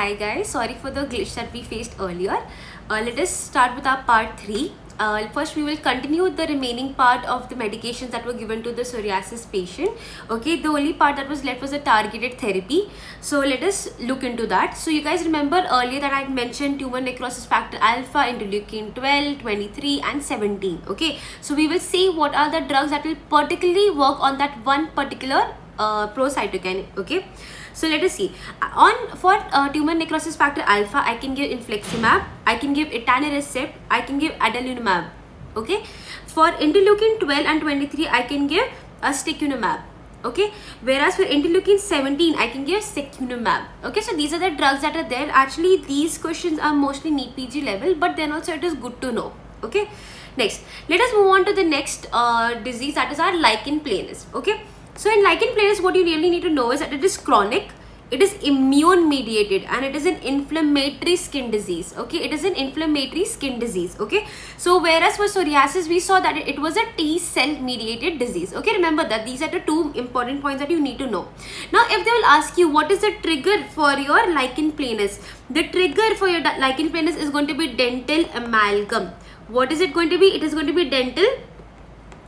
Hi guys, sorry for the glitch that we faced earlier. Let us start with our part 3. First we will continue the remaining part of the medications that were given to the psoriasis patient. Okay, the only part that was left was the targeted therapy. So let us look into that. So you guys remember earlier that I mentioned tumor necrosis factor alpha, interleukin 12, 23 and 17. Okay, so we will see what are the drugs that will particularly work on that one particular pro-cytokine. Okay, so let us see. For tumor necrosis factor alpha, I can give infliximab, I can give etanercept, I can give adalimumab. Okay, for interleukin 12 and 23, I can give ustekinumab. Okay, whereas for interleukin 17, I can give secukinumab. Okay, so these are the drugs that are there. Actually, these questions are mostly NEET PG level, but then also it is good to know. Okay, next let us move on to the next disease, that is our lichen planus. Okay, so in lichen planus, what you really need to know is that it is chronic, it is immune mediated, and it is an inflammatory skin disease. Okay, it is an inflammatory skin disease. Okay, so whereas for psoriasis we saw that it was a T cell mediated disease. Okay, remember that these are the two important points that you need to know. Now if they will ask you what is the trigger for your lichen planus, the trigger for your lichen planus is going to be dental amalgam. What is it going to be? It is going to be dental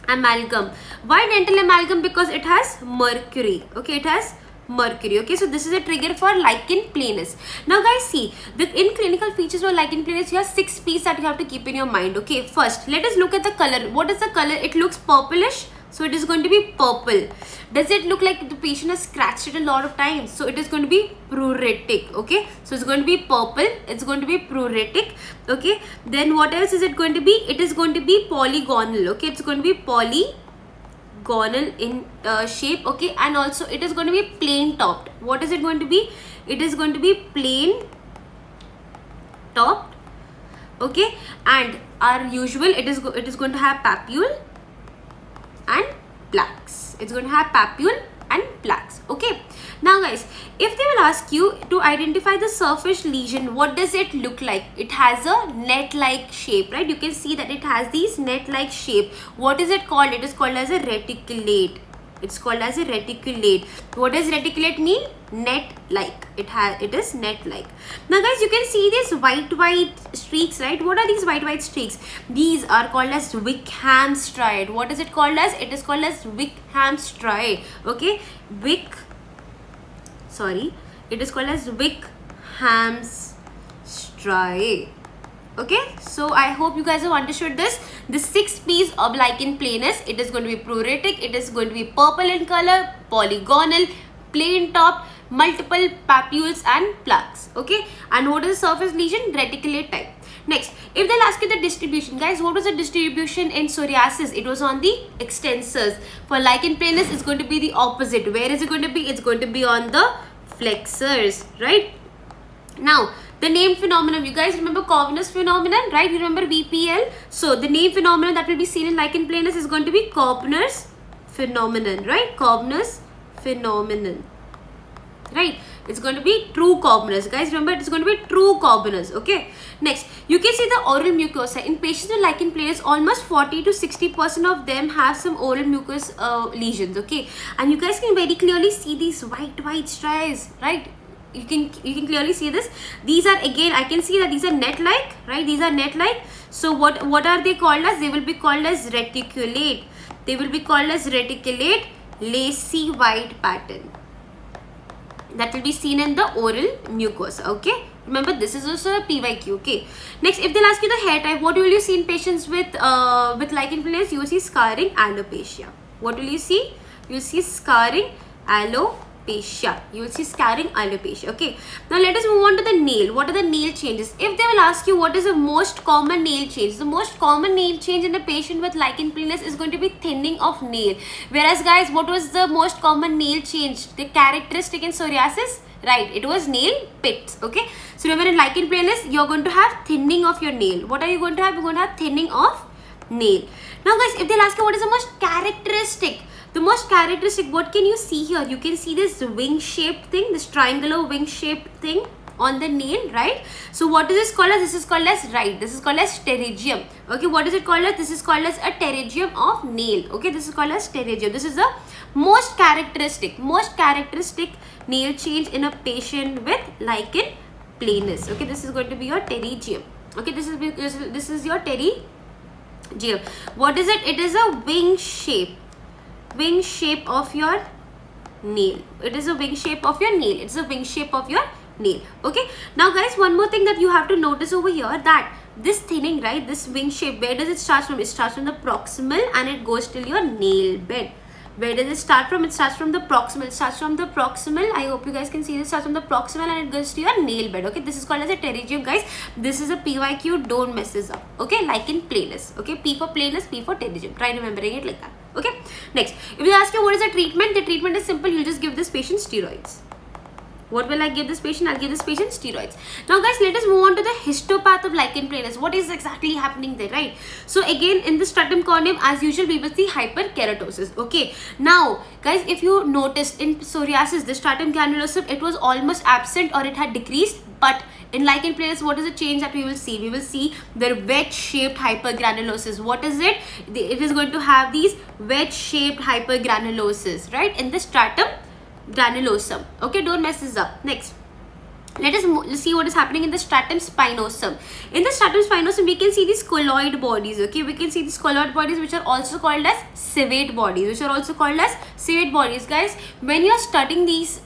amalgam. Why dental amalgam? Because it has mercury. Okay, it has mercury. Okay, so this is a trigger for lichen planus. Now guys, see, in clinical features for lichen planus, you have 6 P's that you have to keep in your mind. Okay, first let us look at the color. What is the color? It looks purplish, so it is going to be purple. Does it look like the patient has scratched it a lot of times? So it is going to be pruritic. Okay, so it's going to be purple, it's going to be pruritic. Okay, then what else is it going to be? It is going to be polygonal. Okay, it's going to be polygonal in shape. Okay, and also it is going to be plain topped. What is it going to be? It is going to be plain topped. Okay, and our usual, it is going to have papule and plaques. It's going to have papule and plaques. Okay, now guys, if they will ask you to identify the surface lesion, what does it look like? It has a net-like shape, right? You can see that it has these net-like shape. What is it called? It is called as a reticulate. It's called as a reticulate. What does reticulate mean? Net-like. It is net-like. Now guys, you can see these white streaks, right? What are these white streaks? These are called as Wickham's striate. What is it called as? It is called as Wickham's striate. Okay, it is called as Wickham's striate. Okay, so I hope you guys have understood this. The 6 P's of lichen planus, it is going to be pruritic, it is going to be purple in color, polygonal, plain top, multiple papules and plaques. Okay, and what is the surface lesion? Reticulate type. Next, if they'll ask you the distribution, guys, what was the distribution in psoriasis? It was on the extensors. For lichen planus, it's going to be the opposite. Where is it going to be? It's going to be on the flexors, right? Now, the name phenomenon, you guys remember Kovner's phenomenon, right? You remember VPL? So, the name phenomenon that will be seen in lichen planus is going to be Kovner's phenomenon, right? Kovner's phenomenon, right? It's going to be true Kovner's. Guys, remember, it's going to be true Kovner's. Okay. Next, you can see the oral mucosa. In patients with lichen planus, almost 40 to 60% of them have some oral mucous lesions. Okay, and you guys can very clearly see these white striations, right? You can clearly see this. These are, again, I can see that these are net-like, right? These are net-like. So what are they called as? They will be called as reticulate. They will be called as reticulate lacy white pattern. That will be seen in the oral mucosa. Okay, remember this is also a PYQ. Okay, next, if they'll ask you the hair type, what will you see in patients with lichen planus? You will see scarring alopecia. What will you see? You will see scarring alopecia. You will see scarring alopecia. Okay, now let us move on to the nail. What are the nail changes? If they will ask you what is the most common nail change, the most common nail change in a patient with lichen planus is going to be thinning of nail. Whereas guys, what was the most common nail change, the characteristic in psoriasis? Right, it was nail pits. Okay, so remember in lichen planus, you're going to have thinning of your nail. What are you going to have? You're going to have thinning of nail. Now guys, if they'll ask you what is the most characteristic, what can you see here? You can see this wing shaped thing, this triangular wing shaped thing on the nail, right? So what is this called as? This is called as, right, this is called as pterygium. Okay, what is it called as? This is called as a pterygium of nail. Okay, this is called as pterygium. This is the most characteristic nail change in a patient with lichen planus. Okay, this is going to be your pterygium. Okay, this is your pterygium. What is it? It is a wing shape of your nail. It is a wing shape of your nail. It's a wing shape of your nail. Okay, now guys, one more thing that you have to notice over here, that this thinning, right, this wing shape, where does it start from? It starts from the proximal and it goes till your nail bed. Where does it start from? It starts from the proximal. It starts from the proximal. I hope you guys can see this. It starts from the proximal and it goes to your nail bed. Okay, this is called as a pterygium, guys. This is a PYQ. Don't mess this up. Okay, lichen planus. Okay, P for planus, P for pterygium. Try remembering it like that. Okay, next, if you ask you what is the treatment, the treatment is simple. You'll just give this patient steroids. What will I give this patient? I'll give this patient steroids. Now guys, let us move on to the histopath of lichen planus. What is exactly happening there, right? So again, in the stratum corneum, as usual, we will see hyperkeratosis. Okay, now guys, if you noticed in psoriasis, the stratum granulosum, it was almost absent or it had decreased. But in lichen planus, what is the change that we will see? We will see the wedge-shaped hypergranulosis. What is it? It is going to have these wedge-shaped hypergranulosis, right, in the stratum granulosum. Okay, don't mess this up. Next, let us see what is happening in the stratum spinosum. In the stratum spinosum, we can see these colloid bodies. Okay, we can see these colloid bodies, which are also called as civate bodies. Guys, when you are studying these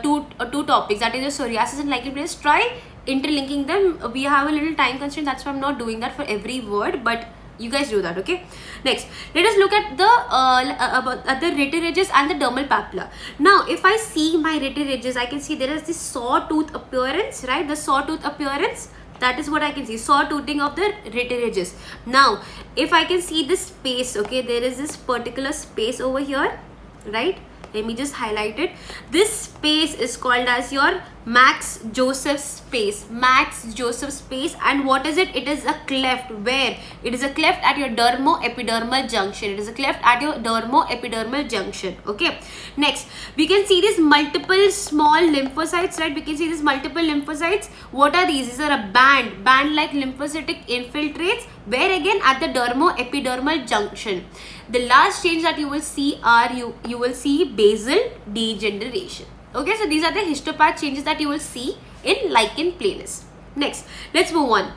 two topics, that is your psoriasis and lichen planus, try interlinking them. We have a little time constraint, that's why I'm not doing that for every word, but you guys do that. Okay, next, let us look at the rete and the dermal papilla. Now if I see my rete, I can see there is this sawtooth appearance, right? The sawtooth appearance, that is what I can see, sawtoothing of the rete. Now if I can see this space, okay, there is this particular space over here, right? Let me just highlight it. This space is called as your Max Joseph space. And what is it? It is a cleft. Where? It is a cleft at your dermo-epidermal junction. Okay. Next, we can see these multiple small lymphocytes, right? We can see these multiple lymphocytes. What are these? These are a band-like lymphocytic infiltrates. Where again? At the dermo-epidermal junction. The last change that you will see are you will see basal degeneration. Okay, so these are the histopath changes that you will see in lichen planus. Next, let's move on.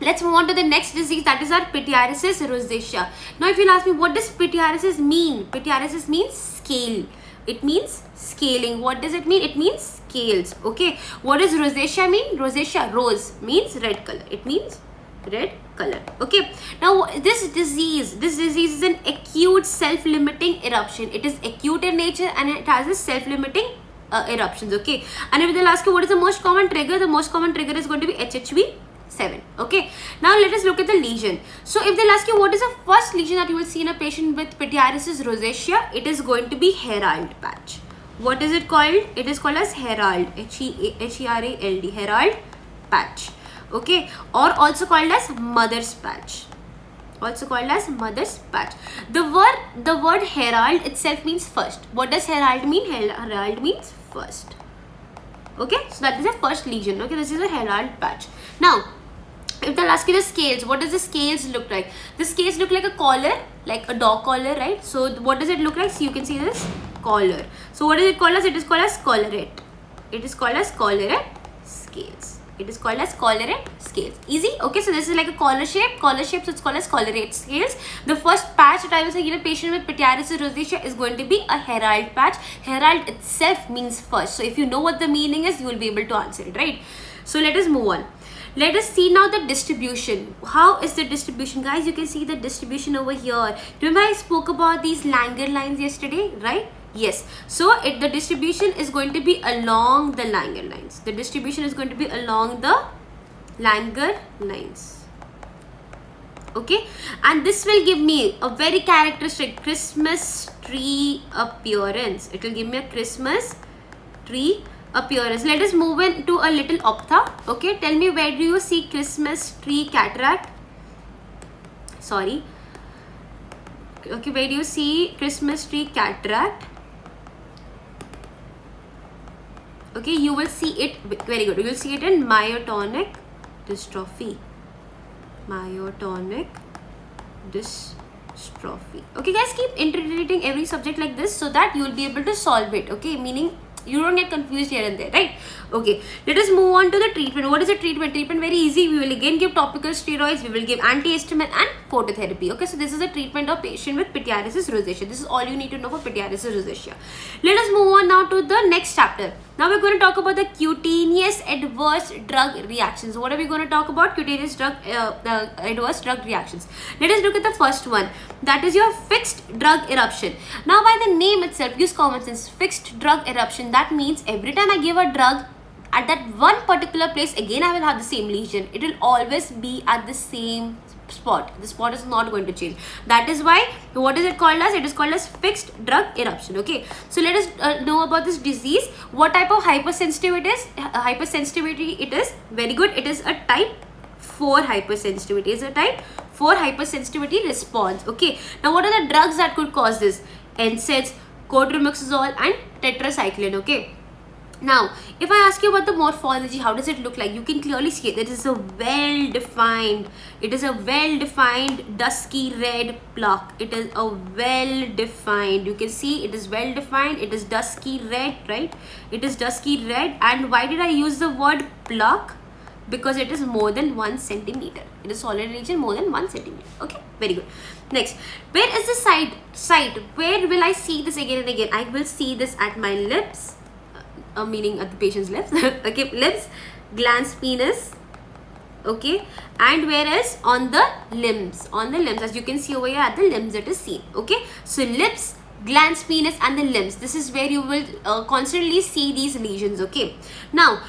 Let's move on to the next disease, that is our pityriasis rosacea. Now if you'll ask me, what does pityriasis mean? Pityriasis means scale. It means scaling. What does it mean? It means scales. Okay, what does rosacea mean? Rosacea, rose, means red color. It means red color. Okay, now this disease is an acute self-limiting eruption. It is acute in nature and it has a self-limiting eruptions. Okay, and if they'll ask you what is the most common trigger, the most common trigger is going to be HHV7. Okay, now let us look at the lesion. So if they'll ask you what is the first lesion that you will see in a patient with pityriasis rosacea, it is going to be Herald patch. What is it called? It is called as Herald, Herald, Herald patch. Okay, or also called as mother's patch. The word herald itself means first. What does herald mean? Herald means first. Okay, so that is the first lesion. Okay, this is a herald patch. Now if they'll ask you the scales, what does the scales look like? The scales look like a collar, like a dog collar, right? So what does it look like? So you can see this collar. So what is it called as? It is called as collarette. Scales. It is called as collarette scales. Easy. Okay, so this is like a collar shape, so it's called as collarette scales. The first patch that I will say in a patient with pityriasis rosacea is going to be a herald patch. Herald itself means first. So if you know what the meaning is, you will be able to answer it, right? So let us move on. Let us see now the distribution. How is the distribution, guys? You can see the distribution over here. Remember I spoke about these Langer lines yesterday, right? Yes, so the distribution is going to be along the Langer lines. The distribution is going to be along the Langer lines. Okay, and this will give me a very characteristic Christmas tree appearance. It will give me a Christmas tree appearance. Let us move into a little ophtha. Okay, tell me, where do you see Christmas tree cataract? Sorry. Okay, where do you see Christmas tree cataract? Okay, you will see it, very good, you will see it in myotonic dystrophy. Okay guys, keep integrating every subject like this so that you will be able to solve it. Okay, meaning you don't get confused here and there, right? Okay, let us move on to the treatment. What is the treatment? Treatment very easy. We will again give topical steroids. We will give antihistamine and phototherapy. Okay, so this is a treatment of patient with pityriasis rosacea. This is all you need to know for pityriasis rosacea. Let us move on now to the next chapter. Now we're going to talk about the cutaneous adverse drug reactions. What are we going to talk about? Cutaneous adverse drug reactions. Let us look at the first one. That is your fixed drug eruption. Now by the name itself, use common sense. Fixed drug eruption. That means every time I give a drug, at that one particular place, again I will have the same lesion. It will always be at the same spot. The spot is not going to change. That is why, what is it called as? It is called as fixed drug eruption. Okay, so let us know about this disease. What type of hypersensitivity it is? Hypersensitivity it is. Very good. It is a type 4 hypersensitivity. Is a type 4 hypersensitivity response. Okay, now what are the drugs that could cause this? NSAIDs, cotrimoxazole and tetracycline. Okay, now if I ask you about the morphology, how does it look like? You can clearly see it. It is a well-defined dusky red plaque. It is a well-defined, you can see it is well-defined. It is dusky red, right? It is dusky red. And why did I use the word plaque? Because it is more than 1 centimeter. It is solid region more than 1 centimeter. Okay, very good. Next, where is the site? Where will I see this again and again? I will see this at my lips, meaning at the patient's lips. Okay, lips, glans penis. Okay, and whereas on the limbs, as you can see over here at the limbs it is seen. Okay, so lips, glans penis and the limbs. This is where you will constantly see these lesions. Okay, now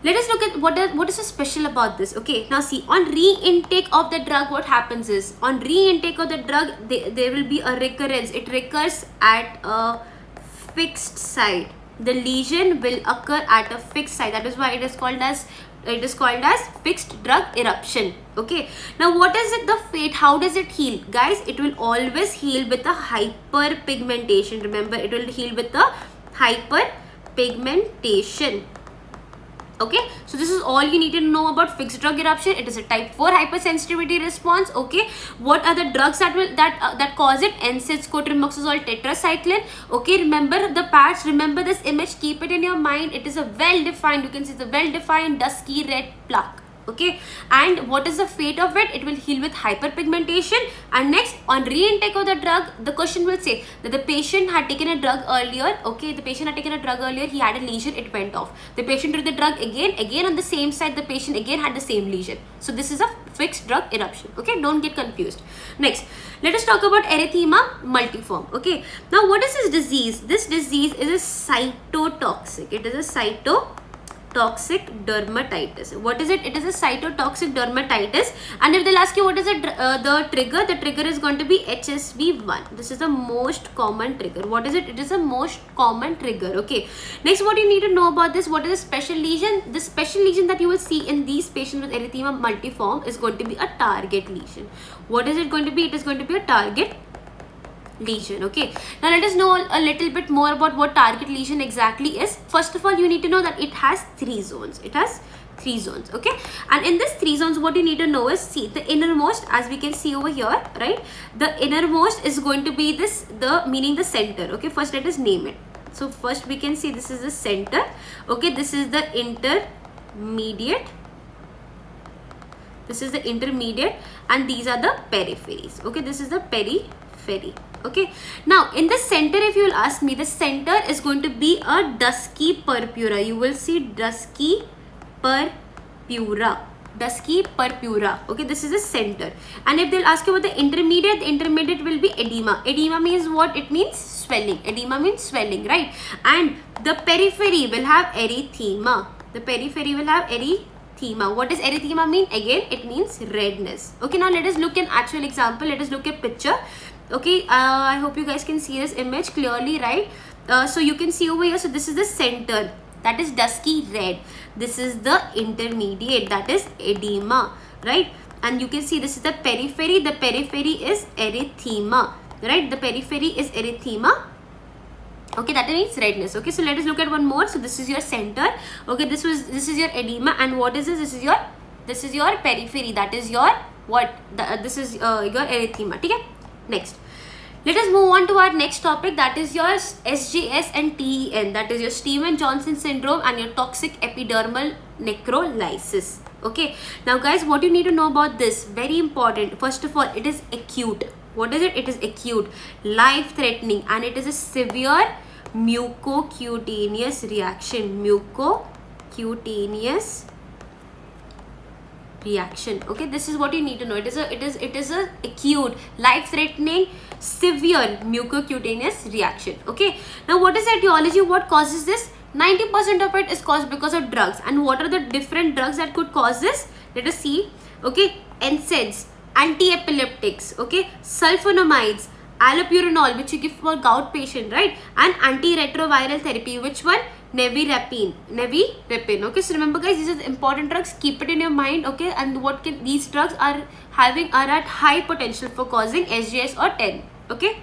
let us look at what is so special about this. Okay, now see, on re-intake of the drug, what happens is, on re-intake of the drug, there will be a recurrence. It recurs at a fixed site. The lesion will occur at a fixed site. That is why it is called as fixed drug eruption. Okay, now what is it, the fate? How does it heal? Guys, it will always heal with a hyperpigmentation. Remember, it will heal with a hyperpigmentation. Okay, so this is all you need to know about fixed drug eruption. It is a type 4 hypersensitivity response. Okay, what are the drugs that cause it? NSAIDs, cotrimoxazole, tetracycline. Okay, remember the patch, remember this image, keep it in your mind. It is a well-defined, you can see the well-defined dusky red plaque. Okay, and what is the fate of it? It will heal with hyperpigmentation. And next, on re-intake of the drug, the question will say that the patient had taken a drug earlier. Okay, the patient had taken a drug earlier, he had a lesion, it went off. The patient took the drug again on the same site, the patient again had the same lesion. So this is a fixed drug eruption. Okay, don't get confused. Next, let us talk about erythema multiforme. Okay, now what is this disease? This disease is a cytotoxic. It is a cytotoxic dermatitis. What is it? It is a cytotoxic dermatitis. And if they'll ask you what is the trigger is going to be HSV1. This is the most common trigger. What is it? It is the most common trigger. Okay, next, what you need to know about this, what is a special lesion? The special lesion that you will see in these patients with erythema multiforme is going to be a target lesion. What is it going to be? It is going to be a target lesion. Okay, now let us know a little bit more about what target lesion exactly is. First of all, you need to know that it has 3 zones. It has 3 zones. Okay, and in this 3 zones, what you need to know is, see, the innermost, as we can see over here, right, the innermost is going to be this, meaning the center. Okay, first let us name it. So first we can see this is the center. Okay, this is the intermediate, and these are the peripheries. Okay, this is the periphery. Okay, now in the center, if you will ask me, the center is going to be a dusky purpura. You will see dusky purpura. Okay, this is the center. And if they'll ask you about the intermediate will be edema. Edema means what? It means swelling. Edema means swelling, right? And the periphery will have erythema. What does erythema mean? Again, it means redness. Okay, now let us look an actual example. Let us look at picture. Okay, I hope you guys can see this image clearly, right? So you can see over here, so this is the center, that is dusky red. This is the intermediate, that is edema, right? And you can see this is the periphery. The periphery is erythema, right? The periphery is erythema. Okay, that means redness. Okay, so let us look at one more. So this is your center. Okay, this is your edema, and what is this? This is your periphery. That is your what? This is your erythema. Okay. Next, Let us move on to our next topic, that is your SJS and TEN, that is your Stevens-Johnson syndrome and your toxic epidermal necrolysis. Okay, now guys, what you need to know about this, very important. First of all, it is acute. What is it? It is acute, life-threatening, and it is a severe mucocutaneous reaction. Mucocutaneous reaction. Okay, this is what you need to know. It is a acute, life-threatening, severe mucocutaneous reaction. Okay, now what is the etiology? What causes this? 90% of it is caused because of drugs. And what are the different drugs that could cause this? Let us see. Okay, NSAIDs, anti-epileptics, okay, sulfonamides, allopurinol, which you give for gout patient, right? And antiretroviral therapy, which one? Nevirapine. Okay, so remember guys, these are the important drugs. Keep it in your mind. Okay, and what can these drugs are at high potential for causing SJS or TEN. Okay,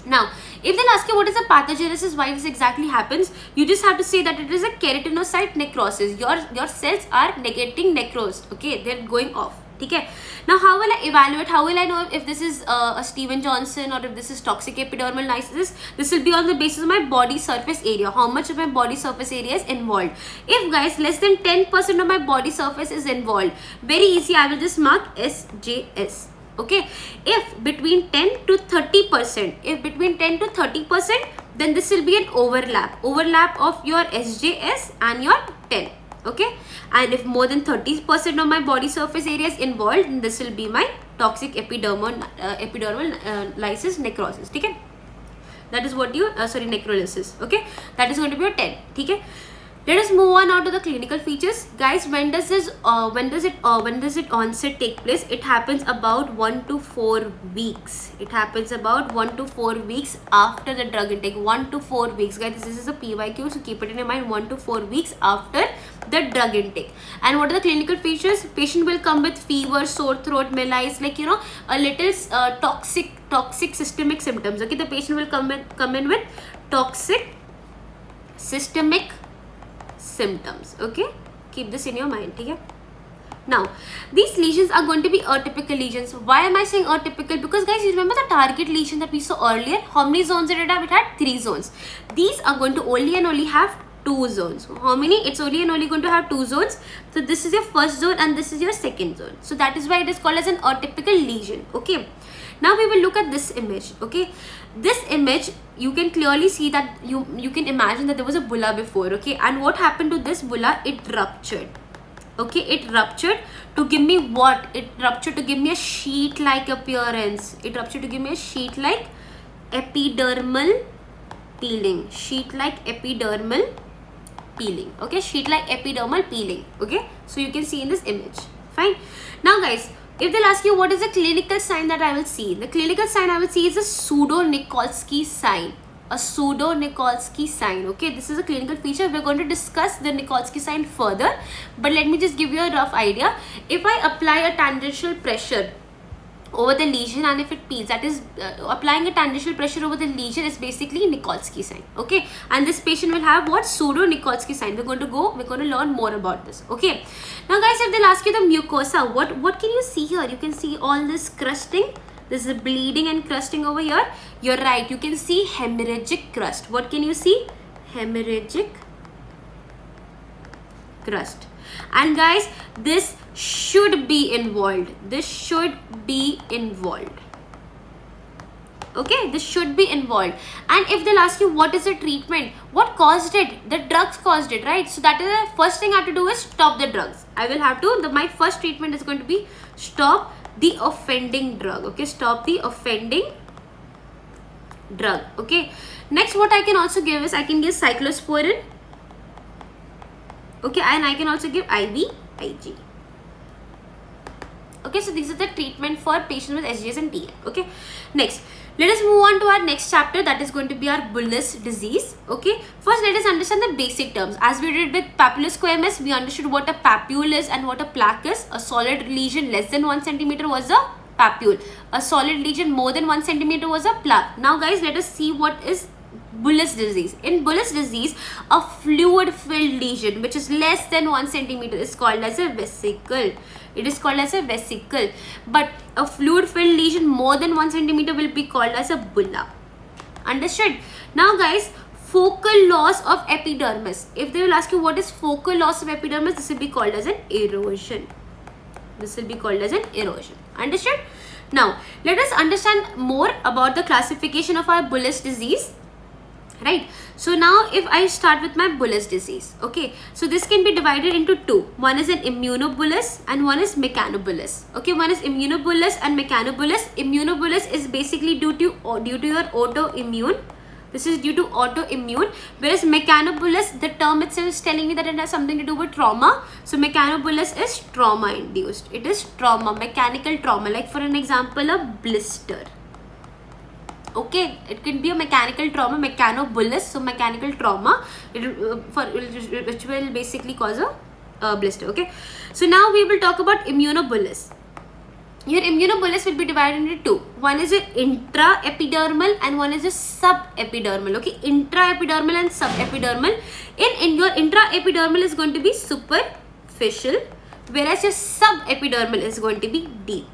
now if they'll ask you what is the pathogenesis, why this exactly happens, you just have to say that it is a keratinocyte necrosis. Your cells are getting necrosed. Okay, they're going off. Okay, now how will I evaluate? How will I know if this is a Stevens-Johnson or if this is toxic epidermal lysis? This will be on the basis of my body surface area. How much of my body surface area is involved? If guys, less than 10% of my body surface is involved, very easy, I will just mark SJS. Okay, if between 10 to 30%, then this will be an overlap of your SJS and your TEN. Okay, and if more than 30% of my body surface area is involved, then this will be my toxic epidermal lysis necrosis. Okay, that is what you necrolysis. Okay, that is going to be your 10. Okay, let us move on now to the clinical features. Guys, when does it onset take place? It happens about 1 to 4 weeks. It happens about 1 to 4 weeks after the drug intake. 1 to 4 weeks, guys. This is a PYQ, so keep it in your mind. 1 to 4 weeks after the drug intake. And what are the clinical features? Patient will come with fever, sore throat, malaise, like a little toxic systemic symptoms. Okay, the patient will come in with toxic systemic symptoms. Okay, keep this in your mind. Okay, now these lesions are going to be atypical lesions. Why am I saying atypical? Because guys, you remember the target lesion that we saw earlier? How many zones did it have? It had 3 zones. These are going to only have 2 zones. How many? It's only going to have 2 zones. So this is your first zone and this is your second zone. So that is why it is called as an atypical lesion. Okay, now we will look at this image. Okay, this image, you can clearly see that you can imagine that there was a bulla before. Okay, and what happened to this bulla? It ruptured. Okay, it ruptured to give me what? It ruptured to give me a sheet-like appearance. It ruptured to give me a sheet-like epidermal peeling. Sheet-like epidermal peeling. Okay, sheet-like epidermal peeling. Okay, so you can see in this image. Fine. Now guys, if they'll ask you what is the clinical sign that I will see, the clinical sign I will see is a pseudo-Nikolsky sign. A pseudo-Nikolsky sign. Okay, this is a clinical feature. We're going to discuss the Nikolsky sign further, but let me just give you a rough idea. If I apply a tangential pressure over the lesion and if it peels, that is applying a tangential pressure over the lesion is basically Nikolsky sign. Okay, and this patient will have what? Pseudo-Nikolsky sign. We're going to learn more about this. Okay, now guys, if they'll ask you the mucosa, what can you see here? You can see all this crusting. This is bleeding and crusting over here. You're right, you can see hemorrhagic crust. What can you see? Hemorrhagic crust. And guys, this should be involved. Okay, this should be involved. And if they'll ask you what is the treatment, what caused it? The drugs caused it, right? So that is the first thing I have to do is stop the drugs. I will have to, my first treatment is going to be stop the offending drug. Okay, stop the offending drug. Okay, next what I can also give is I can give cyclosporin. Okay, and I can also give IVIG. Okay, so these are the treatment for patients with SJS and TEN. Okay, next let us move on to our next chapter, that is going to be our bullous disease. Okay, first let us understand the basic terms. As we did with papulosquamous, we understood what a papule is and what a plaque is. A solid lesion less than 1 centimeter was a papule. A solid lesion more than 1 centimeter was a plaque. Now guys, let us see what is bullous disease. In bullous disease, a fluid-filled lesion which is less than 1 centimeter is called as a vesicle. It is called as a vesicle. But a fluid-filled lesion more than 1 centimeter will be called as a bulla. Understood? Now guys, focal loss of epidermis. If they will ask you what is focal loss of epidermis, this will be called as an erosion. This will be called as an erosion. Understood? Now, let us understand more about the classification of our bullous disease. Right? So now if I start with my bullous disease, okay, so this can be divided into two. One is an immunobullous and one is mechanobullous. Okay, one is immunobullous and mechanobullous. Immunobullous is basically due to your autoimmune. This is due to autoimmune, whereas mechanobullous, the term itself is telling me that it has something to do with trauma. So mechanobullous is trauma induced. It is trauma, mechanical trauma, like for an example, a blister. Okay, it can be a mechanical trauma, mechanobullous, so mechanical trauma, which will basically cause a blister. Okay, so now we will talk about immunobullous. Your immunobullous will be divided into two. One is an intraepidermal and one is a subepidermal. Okay, intraepidermal and subepidermal. In your intraepidermal is going to be superficial, whereas your subepidermal is going to be deep.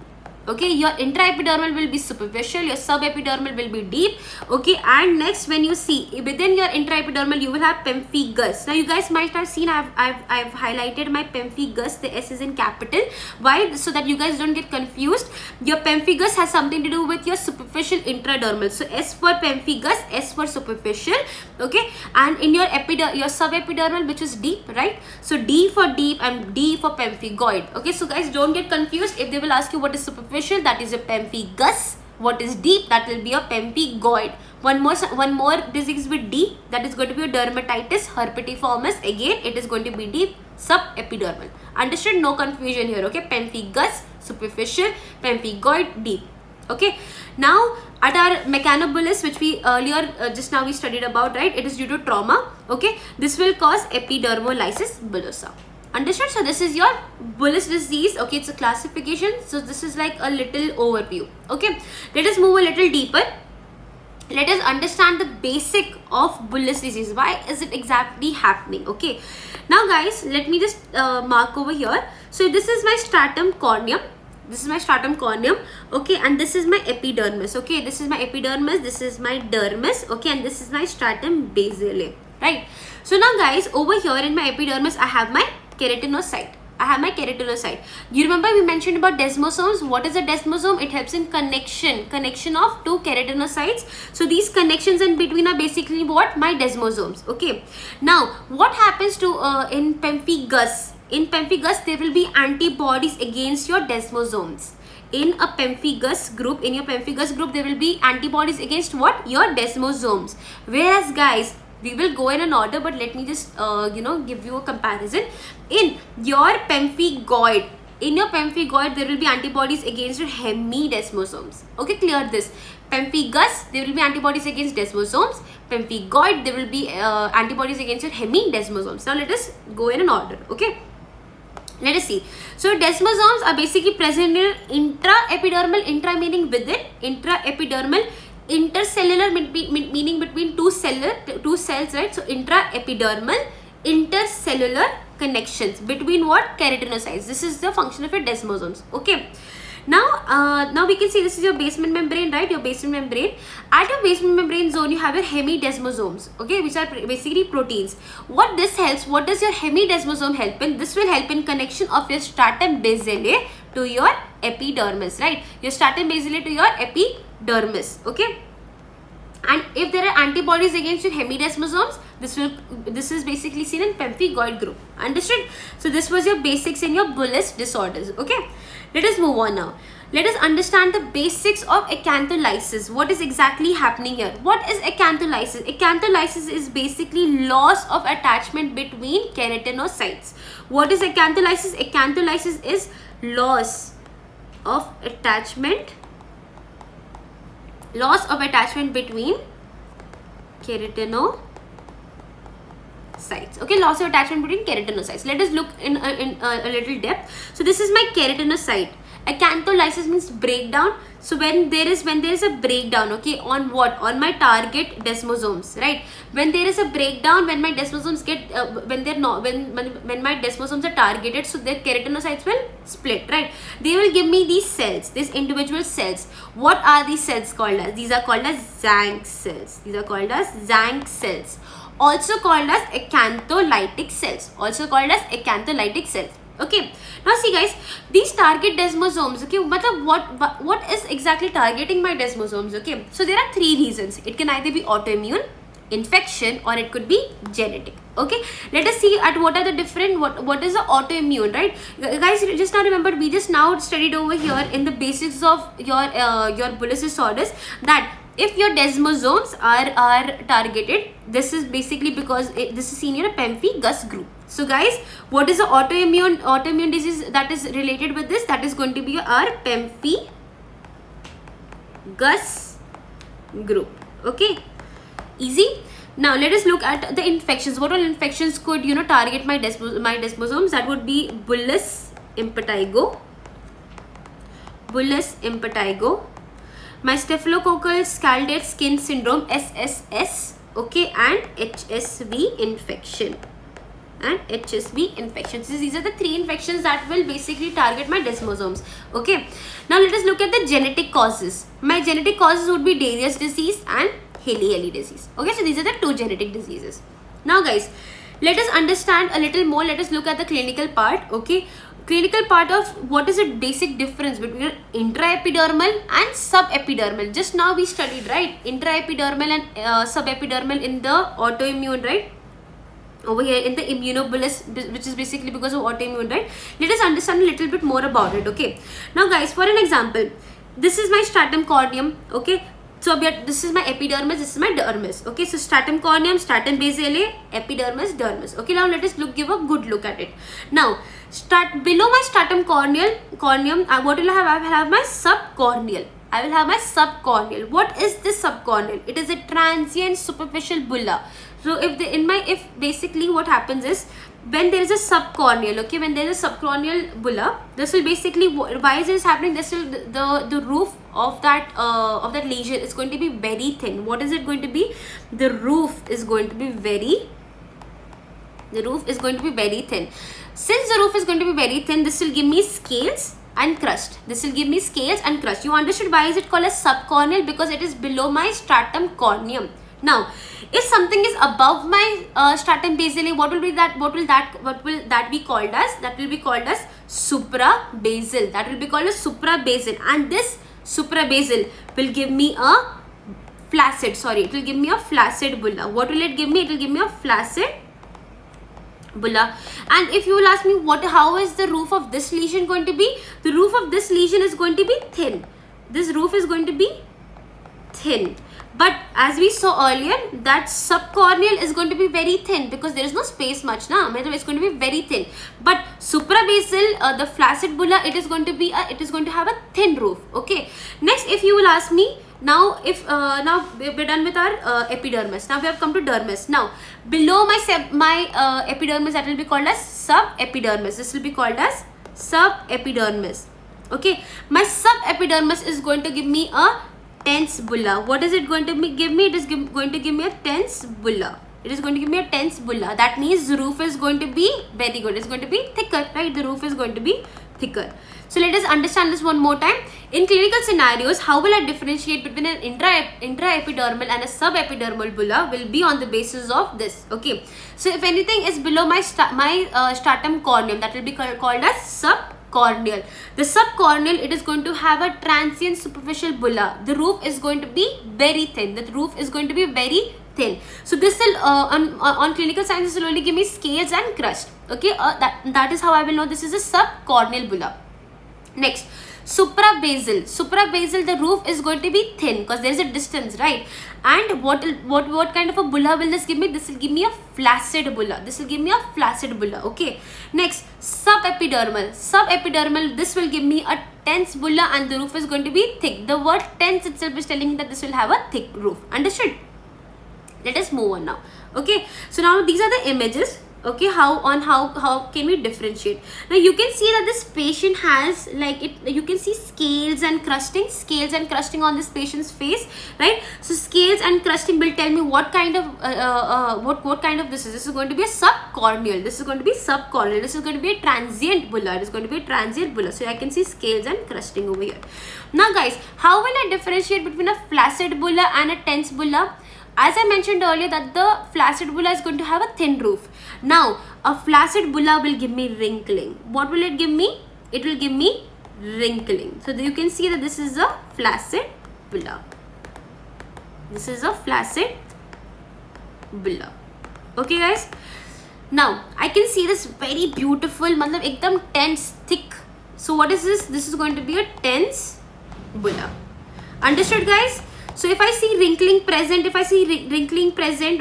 Okay, your intraepidermal will be superficial, your subepidermal will be deep. Okay, and next when you see within your intraepidermal you will have pemphigus. Now you guys might have seen I've highlighted my pemphigus, the S is in capital. Why? So that you guys don't get confused. Your pemphigus has something to do with your superficial intradermal. So S for pemphigus, S for superficial. Okay, and in your subepidermal, which is deep, right? So D for deep and D for pemphigoid. Okay, so guys don't get confused. If they will ask you what is superficial, that is a pemphigus. What is deep? That will be a pemphigoid. One more disease with D, that is going to be a dermatitis herpetiformis. Again, it is going to be deep, subepidermal. Understood? No confusion here. Okay, pemphigus, superficial, pemphigoid, deep. Okay, now at our mechanobullous, which we earlier just now we studied about, right? It is due to trauma. Okay, this will cause epidermolysis bullosa. Understood? So this is your bullous disease. Okay, it's a classification. So this is like a little overview. Okay, let us move a little deeper. Let us understand the basic of bullous disease. Why is it exactly happening? Okay, now guys, let me just mark over here. So this is my stratum corneum. This is my stratum corneum. Okay, and this is my epidermis. Okay, this is my epidermis, this is my dermis. Okay, and this is my stratum basale. Right? So now guys, over here in my epidermis, I have my keratinocyte. I have my keratinocyte. You remember we mentioned about desmosomes. What is a desmosome? It helps in connection of two keratinocytes. So these connections in between are basically what? My desmosomes. Okay. Now, what happens to in pemphigus? In pemphigus, there will be antibodies against your desmosomes. In a pemphigus group, there will be antibodies against what? Your desmosomes. Whereas guys, we will go in an order, but let me just give you a comparison. In your pemphigoid, there will be antibodies against your hemidesmosomes. Okay, clear this. Pemphigus, there will be antibodies against desmosomes. Pemphigoid, there will be antibodies against your hemidesmosomes. Now let us go in an order. Okay, let us see. So desmosomes are basically present in intraepidermal, intra meaning within, intraepidermal, intercellular meaning between two cells, right? So intraepidermal, intercellular connections between what? Keratinocytes. This is the function of your desmosomes. Okay, now we can see this is your basement membrane, right? Your basement membrane. At your basement membrane zone, you have your hemidesmosomes, okay, which are basically proteins. What this helps? What does your hemidesmosome help in? This will help in connection of your stratum basale to your epidermis, right? Your stratum basale to your epidermis. Okay, and if there are antibodies against your hemidesmosomes, this is basically seen in pemphigoid group. Understood? So this was your basics in your bullous disorders. Okay, let us move on now. Let us understand the basics of acantholysis. What is exactly happening here? What is acantholysis? Acantholysis is basically loss of attachment between keratinocytes. What is acantholysis? Acantholysis is loss of attachment between keratinocytes. Okay, loss of attachment between keratinocytes. Let us look in a little depth. So this is my keratinocyte, Acantholysis means breakdown. So when there is a breakdown, okay, on what? On my target desmosomes, right? When there is a breakdown, when my desmosomes get when my desmosomes are targeted, so their keratinocytes will split, right? They will give me these cells, these individual cells. What are these cells called as? These are called as Zank cells. These are called as Zank cells, also called as acantholytic cells, also called as acantholytic cells. Okay, now see guys, these target desmosomes, okay, what is exactly targeting my desmosomes? Okay, so there are three reasons. It can either be autoimmune, infection, or it could be genetic. Okay, let us see at what are the different, what is the autoimmune, right? Guys, just now remember, we just now studied over here in the basics of your bullous disorders that if your desmosomes are targeted, this is basically because this is seen in a pemphigus group. So guys, what is the autoimmune disease that is related with this? That is going to be our pemphigus group. Okay, easy. Now let us look at the infections. What all infections could target my desmosomes? That would be bullous impetigo, my staphylococcal scalded skin syndrome, SSS, okay, and HSV infection. So these are the three infections that will basically target my desmosomes. Okay, now let us look at the genetic causes. My genetic causes would be Darius disease and Hailey-Hailey disease. Okay, so these are the two genetic diseases. Now guys, let us understand a little more. Let us look at the clinical part. Okay, clinical part of what is the basic difference between intraepidermal and subepidermal. Just now we studied, right, intraepidermal and subepidermal in the autoimmune, right? Over here in the immunobullous, which is basically because of autoimmune, right? Let us understand a little bit more about it. Okay, now guys, for an example, this is my stratum corneum. Okay, so this is my epidermis, this is my dermis. Okay, so stratum corneum, stratum basale, epidermis, dermis. Okay, now let us give a good look at it. Now below my stratum corneum, what will I have? I will have my subcorneal. What is this subcorneal? It is a transient superficial bulla. So if basically what happens is, when there is a subcorneal, okay, when there is a subcorneal bulla, this will basically, why is this happening? This will the roof of that lesion is going to be very thin. What is it going to be? The roof is going to be very thin. Since the roof is going to be very thin, this will give me scales and crust. You understood why is it called as subcorneal? Because it is below my stratum corneum. Now, if something is above my stratum basale, what will that be called as? That will be called as suprabasal. And this suprabasal will give me a flaccid. It will give me a flaccid bulla. What will it give me? It will give me a flaccid bulla. And if you will ask me how is the roof of this lesion going to be? The roof of this lesion is going to be thin. This roof is going to be thin. But as we saw earlier, that subcorneal is going to be very thin because there is no space much now. It's going to be very thin. But suprabasal, the flaccid bulla, it is going to have a thin roof. Okay. Next, if you will ask me, now we're done with our epidermis. Now we have come to dermis. Now below my epidermis, that will be called as subepidermis. This will be called as subepidermis. Okay. My subepidermis is going to give me a tense bulla. What is it going to give me? It is going to give me a tense bulla. That means the roof is going to be very good. It's going to be thicker, right? The roof is going to be thicker. So let us understand this one more time. In clinical scenarios, how will I differentiate between an intraepidermal and a subepidermal bulla will be on the basis of this. Okay. So if anything is below my stratum corneum, that will be called as subcorneal. The subcorneal, it is going to have a transient superficial bulla. The roof is going to be very thin. So this will on clinical science, this will only give me scales and crust. Okay, that is how I will know this is a subcorneal bulla. Next, suprabasal. The roof is going to be thin because there is a distance, right? And what kind of a bulla will this give me? This will give me a flaccid bulla. Okay. Next, subepidermal. This will give me a tense bulla and the roof is going to be thick. The word tense itself is telling me that this will have a thick roof. Understood? Let us move on now. Okay. So now these are the images. Okay, how can we differentiate? Now you can see that this patient has like it, you can see scales and crusting on this patient's face, right? So scales and crusting will tell me what kind of what kind of this is. This is going to be a subcorneal, this is going to be subcorneal, this is going to be a transient bulla, it is going to be a transient bulla. So I can see scales and crusting over here. Now guys, how will I differentiate between a flaccid bulla and a tense bulla? As I mentioned earlier that the flaccid bulla is going to have a thin roof. Now, a flaccid bulla will give me wrinkling. What will it give me? It will give me wrinkling. So you can see that this is a flaccid bulla. This is a flaccid bulla. Okay guys. Now, I can see this very beautiful, matlab ekdam tense, thick. So what is this? This is going to be a tense bulla. Understood guys? So if I see wrinkling present,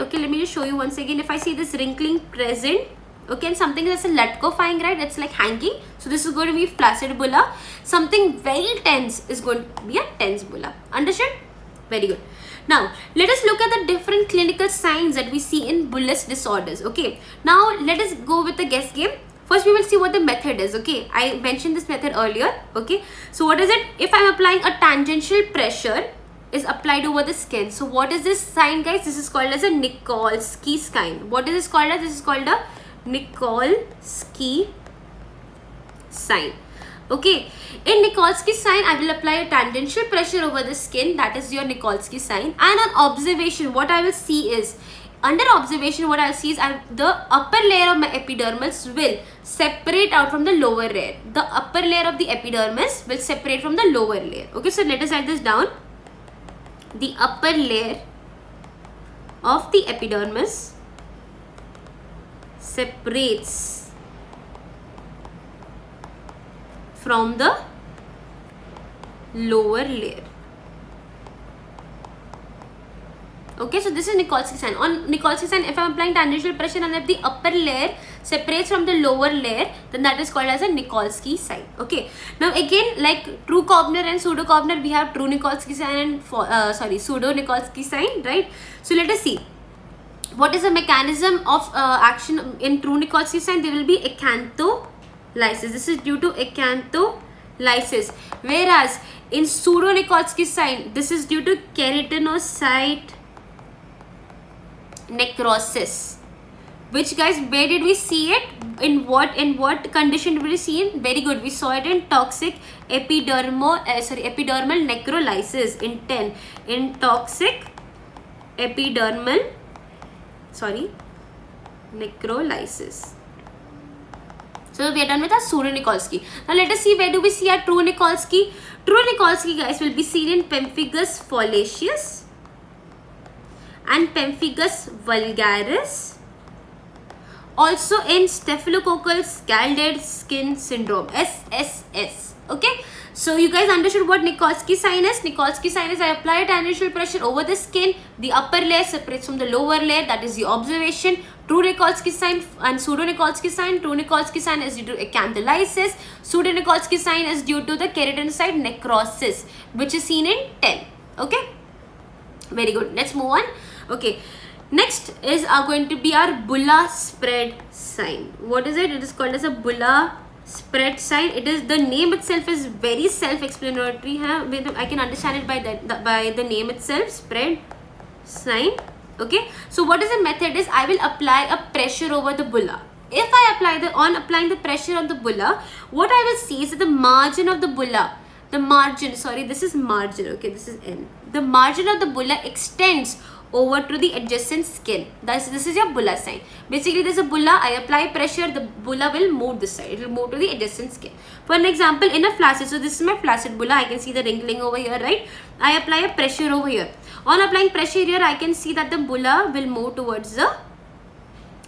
okay, let me just show you once again. If I see this wrinkling present, okay, and something that's a latkofying, right, it's like hanging. So this is going to be flaccid bulla. Something very tense is going to be a tense bulla. Understood? Very good. Now, let us look at the different clinical signs that we see in bullous disorders, okay. Now, let us go with the guess game. First, we will see what the method is, okay. I mentioned this method earlier, okay. So what is it? If I'm applying a tangential pressure, is applied over the skin. So what is this sign guys? This is called as a Nikolsky sign. What is this called as? This is called a Nikolsky sign. Okay, in Nikolsky sign I will apply a tangential pressure over the skin, that is your Nikolsky sign. And on observation what I will see is, under observation what I'll see is the upper layer of my epidermis will separate out from the lower layer. The upper layer of the epidermis will separate from the lower layer. Okay, so let us write this down. The upper layer of the epidermis separates from the lower layer. Okay, so this is Nikolsky sign. On Nikolsky sign, if I am applying tangential pressure and if the upper layer separates from the lower layer, then that is called as a Nikolsky sign. Okay. Now again, like true Koebner and pseudo Koebner, we have true Nikolsky sign and pseudo Nikolsky sign, right? So let us see. What is the mechanism of action in true Nikolsky sign? There will be acantholysis. This is due to acantholysis. Whereas in pseudo Nikolsky sign, this is due to keratinocyte necrosis. Which guys, where did we see it? In what condition did we see it? Very good. We saw it in toxic epidermal necrolysis in 10. In toxic epidermal necrolysis. So we are done with our pseudo Nikolsky. Now let us see where do we see our true Nikolsky. True Nikolsky guys will be seen in pemphigus foliaceus and pemphigus vulgaris. Also in staphylococcal scalded skin syndrome, SSS. Okay, so you guys understood what Nikolsky sign is. Nikolsky sign is I apply a tangential pressure over the skin, the upper layer separates from the lower layer, that is the observation. True Nikolsky sign and pseudo Nikolsky sign. True Nikolsky sign is due to acantholysis. Pseudo Nikolsky sign is due to the keratinocyte necrosis, which is seen in 10. Okay, very good. Let's move on. Okay. Next is going to be our bulla spread sign. What is it? It is called as a bulla spread sign. It is, the name itself is very self-explanatory. I can understand it by the name itself, spread sign. Okay. So what is the method is I will apply a pressure over the bulla. If I apply applying the pressure on the bulla, what I will see is that the margin of the bulla, this is margin. Okay, this is N. The margin of the bulla extends over to the adjacent skin. This is your bulla sign. Basically, there's a bulla. I apply pressure. The bulla will move this side. It will move to the adjacent skin. For an example, in a flaccid. So this is my flaccid bulla. I can see the wrinkling over here, right? I apply a pressure over here. On applying pressure here, I can see that the bulla will move towards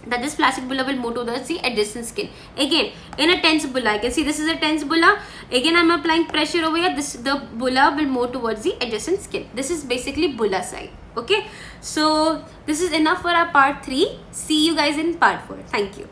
this flaccid bulla will move towards the adjacent skin. Again, in a tense bulla, I can see this is a tense bulla. Again, I'm applying pressure over here. The bulla will move towards the adjacent skin. This is basically bulla sign. Okay, so this is enough for our part 3. See you guys in part 4. Thank you.